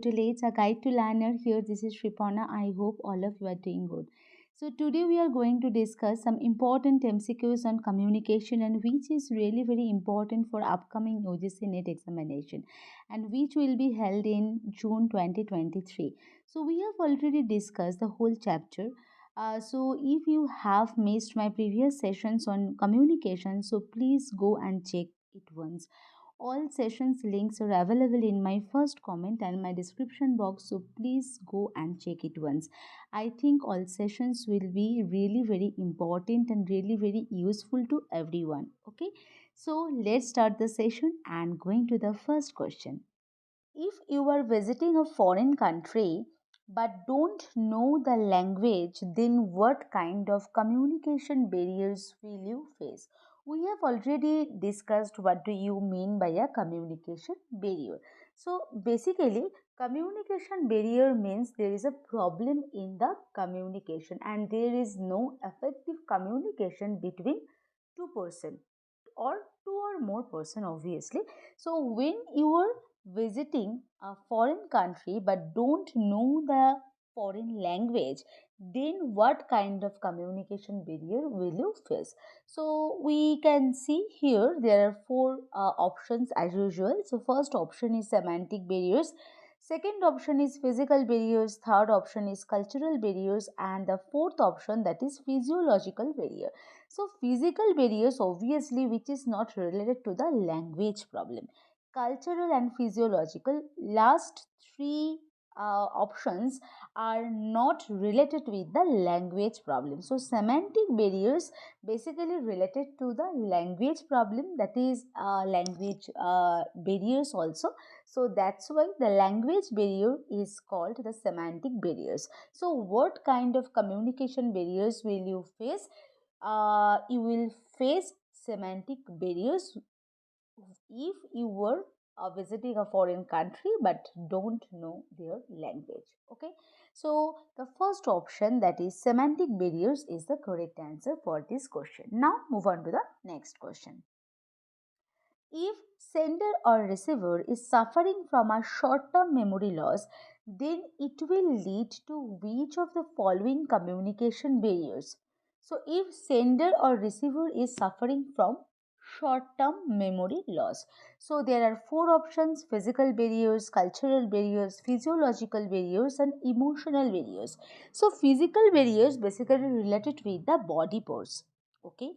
tutelage, a guide to learner. Here, this is Sriparna. I hope all of you are doing good. So, today we are going to discuss some important MCQs on communication, and which is really very important for upcoming UGC Net examination, and which will be held in June 2023. So, we have already discussed the whole chapter. So, if you have missed my previous sessions on communication, so please go and check it once. All sessions links are available in my first comment and my description box, so please go and check it once. I think all sessions will be really very important and really very useful to everyone. Okay, so let's start the session and going to the first question. If you are visiting a foreign country but don't know the language, then what kind of communication barriers will you face? We have already discussed what do you mean by a communication barrier. So basically, communication barrier means there is a problem in the communication and there is no effective communication between two person or two or more person, obviously. So when you are visiting a foreign country but don't know the foreign language, then what kind of communication barrier will you face? So we can see here there are four options as usual. So first option is semantic barriers, second option is physical barriers, third option is cultural barriers, and the fourth option, that is physiological barrier. So physical barriers, obviously, which is not related to the language problem. Cultural and physiological, last three options are not related with the language problem. So semantic barriers basically related to the language problem, that is language barriers also. So that's why the language barrier is called the semantic barriers. So what kind of communication barriers will you face? You will face semantic barriers if you were visiting a foreign country but don't know their language. Okay, so the first option, that is semantic barriers, is the correct answer for this question. Now move on to the next question. If sender or receiver is suffering from a short-term memory loss, then it will lead to which of the following communication barriers? So if sender or receiver is suffering from short-term memory loss, so there are four options: physical barriers, cultural barriers, physiological barriers, and emotional barriers. So physical barriers basically related with the body pores. Okay,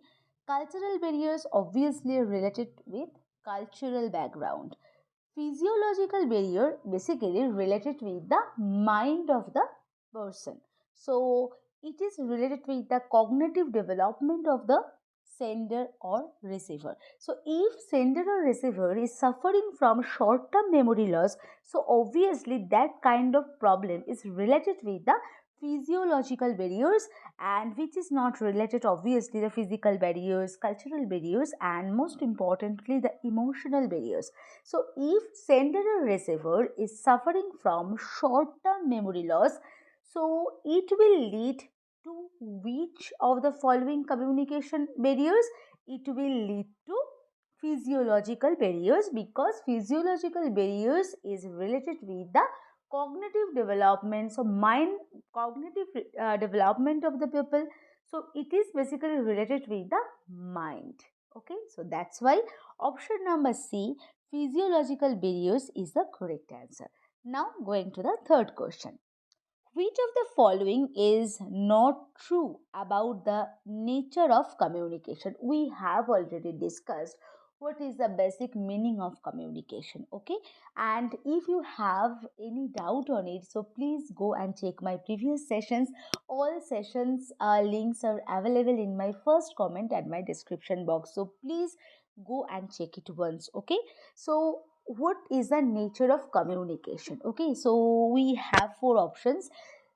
cultural barriers obviously related with cultural background. Physiological barrier basically related with the mind of the person. So it is related with the cognitive development of the sender or receiver. So if sender or receiver is suffering from short term memory loss, so obviously that kind of problem is related with the physiological barriers, and which is not related, obviously, the physical barriers, cultural barriers, and most importantly the emotional barriers. So if sender or receiver is suffering from short term memory loss, so it will lead to which of the following communication barriers? It will lead to physiological barriers, because physiological barriers is related with the cognitive development, so mind cognitive development of the people. So it is basically related with the mind. Okay, so that's why option number C, physiological barriers, is the correct answer. Now going to the third question. Which of the following is not true about the nature of communication? We have already discussed what is the basic meaning of communication. Okay, and if you have any doubt on it, so please go and check my previous sessions. All sessions links are available in my first comment and my description box, so please go and check it once. Okay, so what is the nature of communication? Okay, so we have four options.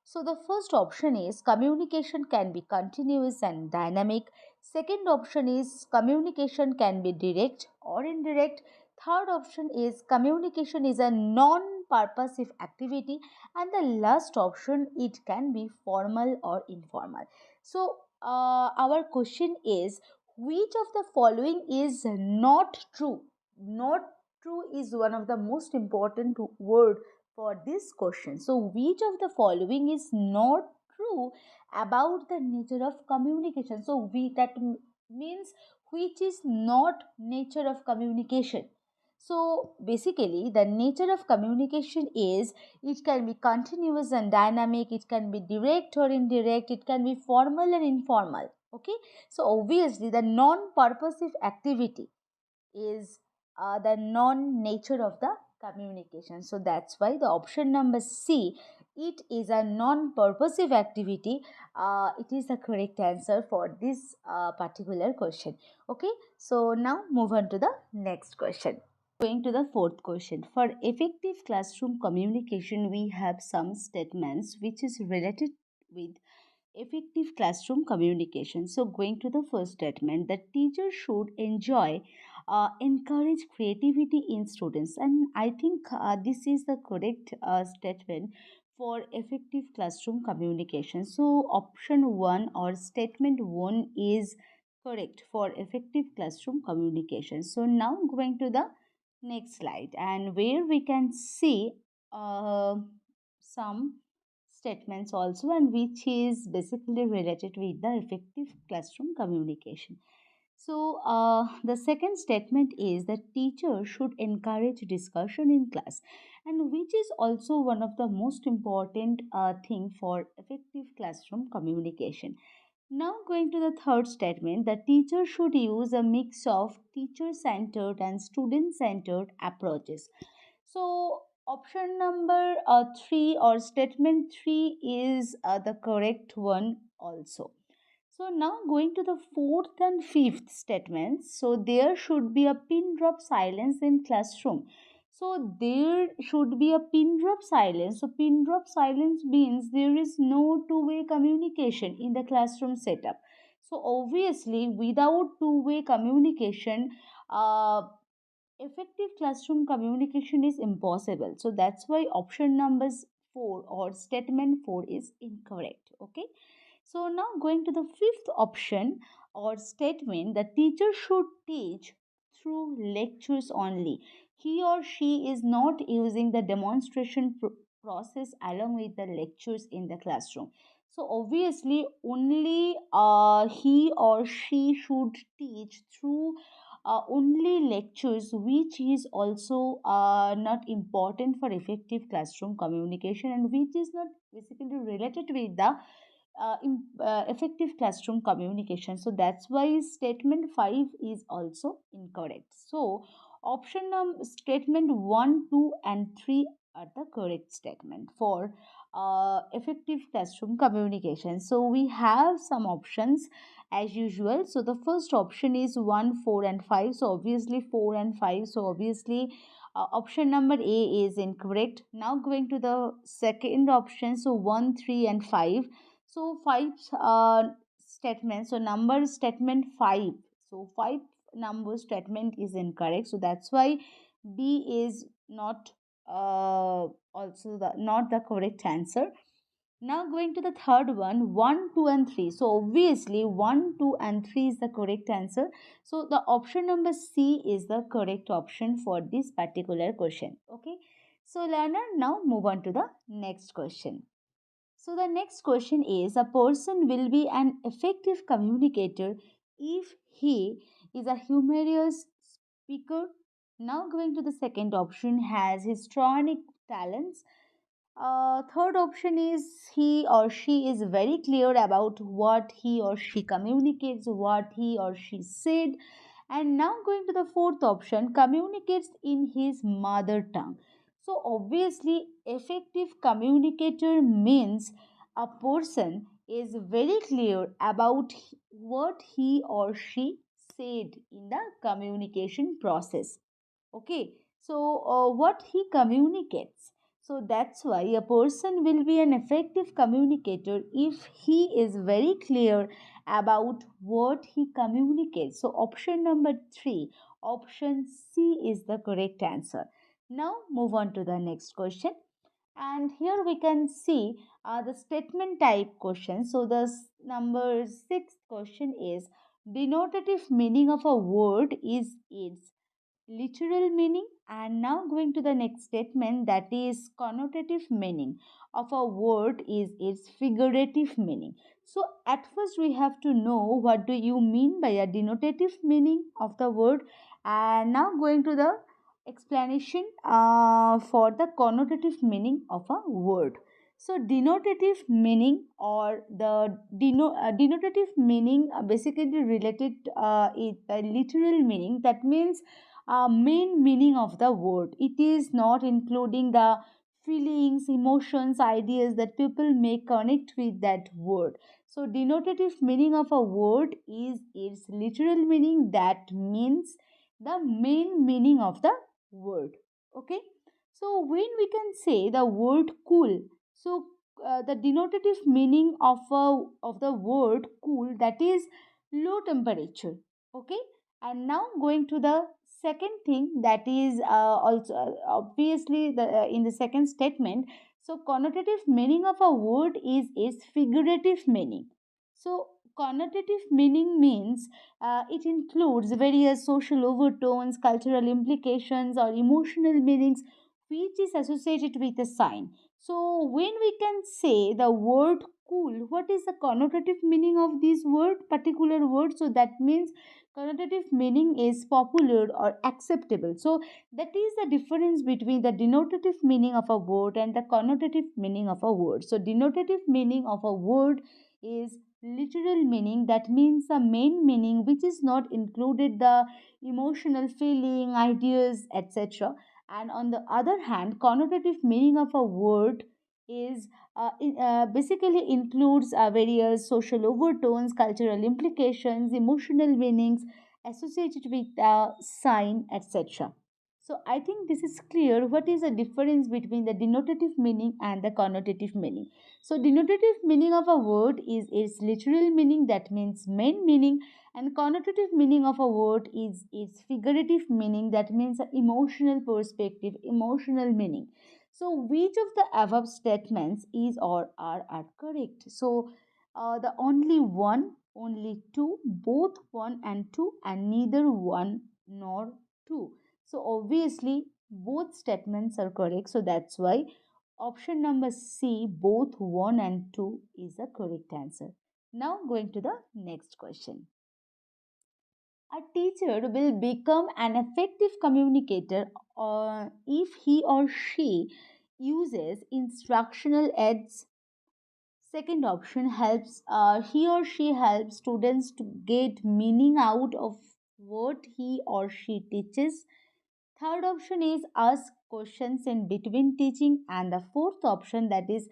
So the first option is communication can be continuous and dynamic. Second option is communication can be direct or indirect. Third option is communication is a non-purposive activity, and the last option, it can be formal or informal. So our question is, which of the following is not true? Not true is one of the most important word for this question. So, which of the following is not true about the nature of communication? So, means which is not nature of communication. So, basically, the nature of communication is it can be continuous and dynamic, it can be direct or indirect, it can be formal and informal. Okay, so obviously, the non purposive activity is the non nature of the communication. So that's why the option number C, it is a non purposive activity. It is the correct answer for this particular question. Okay, so now move on to the next question. Going to the fourth question. For effective classroom communication, we have some statements which is related with effective classroom communication. So, going to the first statement, the teacher should encourage creativity in students, and I think this is the correct statement for effective classroom communication. So, option one or statement one is correct for effective classroom communication. So, now going to the next slide, and where we can see some statements also, and which is basically related with the effective classroom communication. So the second statement is that teacher should encourage discussion in class, and which is also one of the most important thing for effective classroom communication. Now going to the third statement, the teacher should use a mix of teacher centered and student centered approaches. So option number 3 or statement 3 is the correct one also. So now going to the fourth and fifth statements. So there should be a pin drop silence in classroom. So there should be a pin drop silence. So pin drop silence means there is no two-way communication in the classroom setup. So obviously without two-way communication, effective classroom communication is impossible. So that's why option numbers 4 or statement 4 is incorrect. Okay. So now going to the fifth option or statement, the teacher should teach through lectures only. He or she is not using the demonstration process along with the lectures in the classroom. So obviously only he or she should teach through only lectures, which is also not important for effective classroom communication, and which is not basically related with the effective classroom communication. So that's why statement 5 is also incorrect. So option statement 1, 2 and 3 are the correct statement for effective classroom communication. So we have some options as usual. So the first option is 1, 4 and 5. So obviously 4 and 5. So obviously option number A is incorrect. Now going to the second option. So 1, 3 and 5. So five statements. So number statement 5. So 5 number statement is incorrect. So that's why B is not also the not the correct answer. Now going to the third one, 1, 2 and 3. So obviously 1, 2 and 3 is the correct answer. So the option number C is the correct option for this particular question. Okay. So learner, now move on to the next question. So the next question is, a person will be an effective communicator if he is a humorous speaker. Now going to the second option, has histrionic talents. Third option is he or she is very clear about what he or she communicates, what he or she said. And now going to the fourth option, communicates in his mother tongue. So obviously, effective communicator means a person is very clear about what he or she said in the communication process. Okay, so what he communicates. So that's why a person will be an effective communicator if he is very clear about what he communicates. So option number 3, option C is the correct answer. Now move on to the next question. And here we can see the statement type question. So the number 6 question is, denotative meaning of a word is its literal meaning, and now going to the next statement, that is connotative meaning of a word is its figurative meaning. So at first we have to know what do you mean by a denotative meaning of the word, and now going to the explanation for the connotative meaning of a word. So denotative meaning or the denotative meaning basically related is the literal meaning. That means main meaning of the word. It is not including the feelings, emotions, ideas that people may connect with that word. So denotative meaning of a word is its literal meaning. That means the main meaning of the word. Okay. So when we can say the word cool, so the denotative meaning of the word cool, that is low temperature. Okay. And now going to the second thing, that is also obviously in the second statement. So connotative meaning of a word is its figurative meaning. So connotative meaning means it includes various social overtones, cultural implications, or emotional meanings which is associated with a sign. So when we can say the word cool, what is the connotative meaning of this word, particular word? So that means connotative meaning is popular or acceptable. So that is the difference between the denotative meaning of a word and the connotative meaning of a word. So denotative meaning of a word is literal meaning. That means the main meaning which is not included the emotional feeling, ideas, etc. And on the other hand, connotative meaning of a word is basically includes various social overtones, cultural implications, emotional meanings associated with sign, etc. So I think this is clear what is the difference between the denotative meaning and the connotative meaning. So denotative meaning of a word is its literal meaning, that means main meaning, and connotative meaning of a word is its figurative meaning, that means emotional perspective, emotional meaning. So which of the above statements is or are correct? So the only one, only two, both one and two, and neither one nor two. So obviously both statements are correct. So that's why option number C, both 1 and 2, is the correct answer. Now going to the next question. A teacher will become an effective communicator if he or she uses instructional aids. Second option, helps he or she helps students to get meaning out of what he or she teaches. Third option is ask questions in between teaching, and the fourth option, that is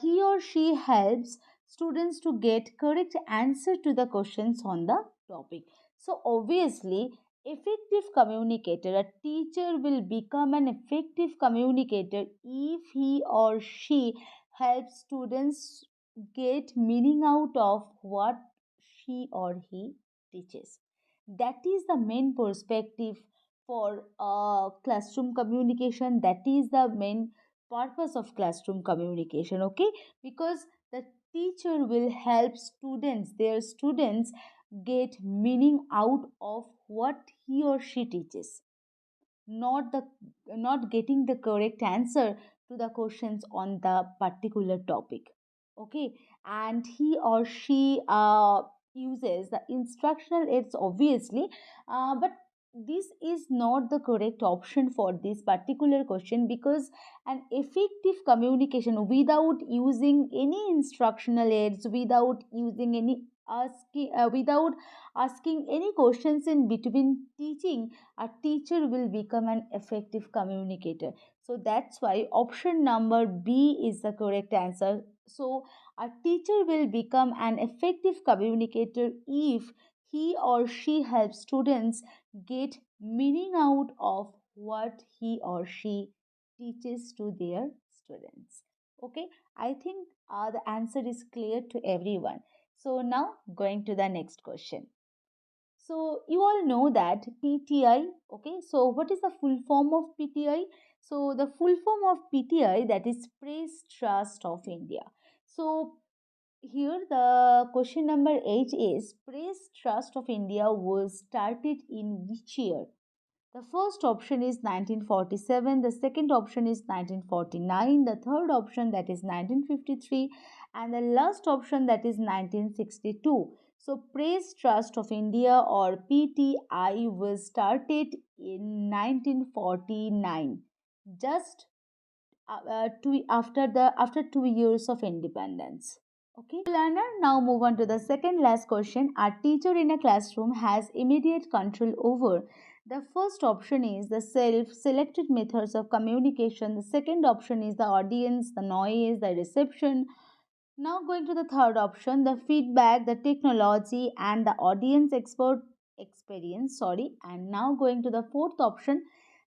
he or she helps students to get correct answer to the questions on the topic. So obviously, effective communicator, a teacher will become an effective communicator if he or she helps students get meaning out of what she or he teaches. That is the main perspective for classroom communication. That is the main purpose of classroom communication. Okay, because the teacher will help students, their students, get meaning out of what he or she teaches, not the not getting the correct answer to the questions on the particular topic. Okay, and he or she uses the instructional aids obviously, but this is not the correct option for this particular question, because an effective communication without using any instructional aids, without using any asking without asking any questions in between teaching, a teacher will become an effective communicator. So that's why option number B is the correct answer. So a teacher will become an effective communicator if he or she helps students get meaning out of what he or she teaches to their students. Okay, I think the answer is clear to everyone. So now going to the next question. So you all know that PTI, okay? So what is the full form of PTI? So the full form of PTI, that is Press Trust of India. So here the question number 8 is Press Trust of India was started in which year? The first option is 1947, the second option is 1949, the third option that is 1953, and the last option that is 1962. So, Press Trust of India or PTI was started in 1949, just after 2 years of independence. Okay, learner. Now move on to the second last question. A teacher in a classroom has immediate control over. The first option is the self-selected methods of communication. The second option is the audience, the noise, the reception. Now going to the third option, the feedback, the technology, and the audience expert experience. Sorry, and now going to the fourth option,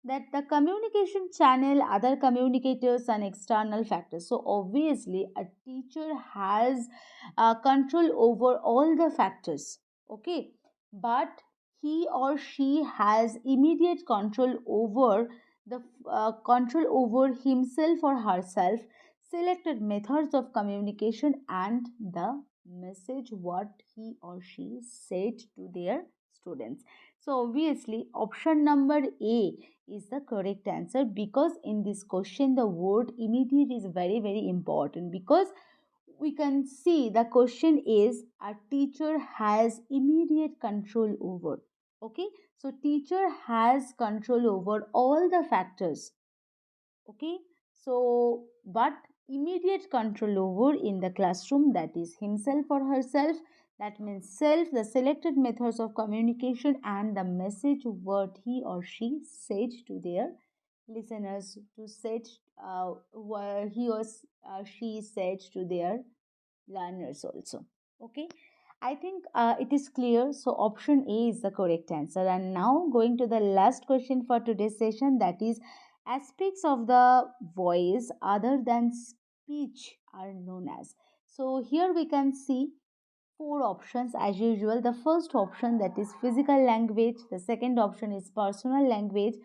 that the communication channel, other communicators, and external factors. So obviously, a teacher has control over all the factors. Okay, but he or she has immediate control over the control over himself or herself, selected methods of communication, and the message what he or she said to their students. So obviously option number A is the correct answer, because in this question the word immediate is very very important, because we can see the question is a teacher has immediate control over. Okay, so teacher has control over all the factors. Okay, so but immediate control over in the classroom, that is himself or herself, that means self, the selected methods of communication, and the message what he or she said to their listeners, to said what he or she said to their learners also. Okay, I think it is clear. So option A is the correct answer. And now going to the last question for today's session, that is aspects of the voice other than speech are known as. So here we can see four options as usual. The first option, that is physical language, the second option is personal language,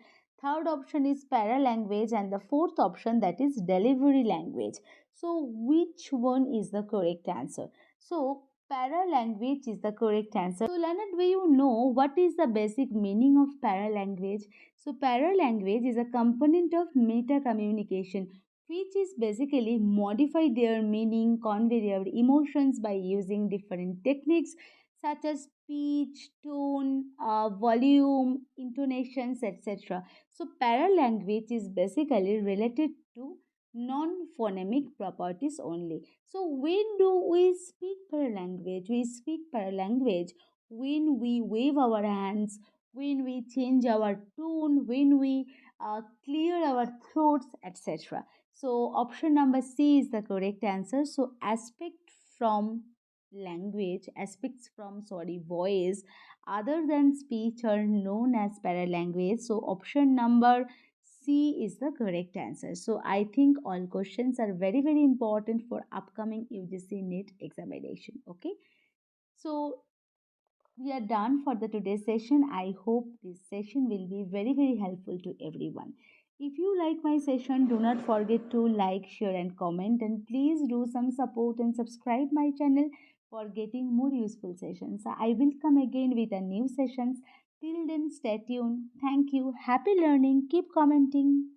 third option is para language, and the fourth option, that is delivery language. So which one is the correct answer? So para language is the correct answer. So Leonard, do you know what is the basic meaning of para language? So para language is a component of meta communication, which is basically modify their meaning, convey their emotions by using different techniques such as pitch, tone, volume, intonations, etc. So, paralanguage is basically related to non-phonemic properties only. So, when do we speak paralanguage? We speak paralanguage when we wave our hands, when we change our tone, when we clear our throats, etc. So option number C is the correct answer. So aspects from voice other than speech are known as paralanguage. So option number C is the correct answer. So I think all questions are very very important for upcoming UGC NET examination. Okay. So we are done for the today's session. I hope this session will be very very helpful to everyone. If you like my session, do not forget to like, share and comment, and please do some support and subscribe my channel for getting more useful sessions. I will come again with a new sessions. Till then, stay tuned. Thank you. Happy learning. Keep commenting.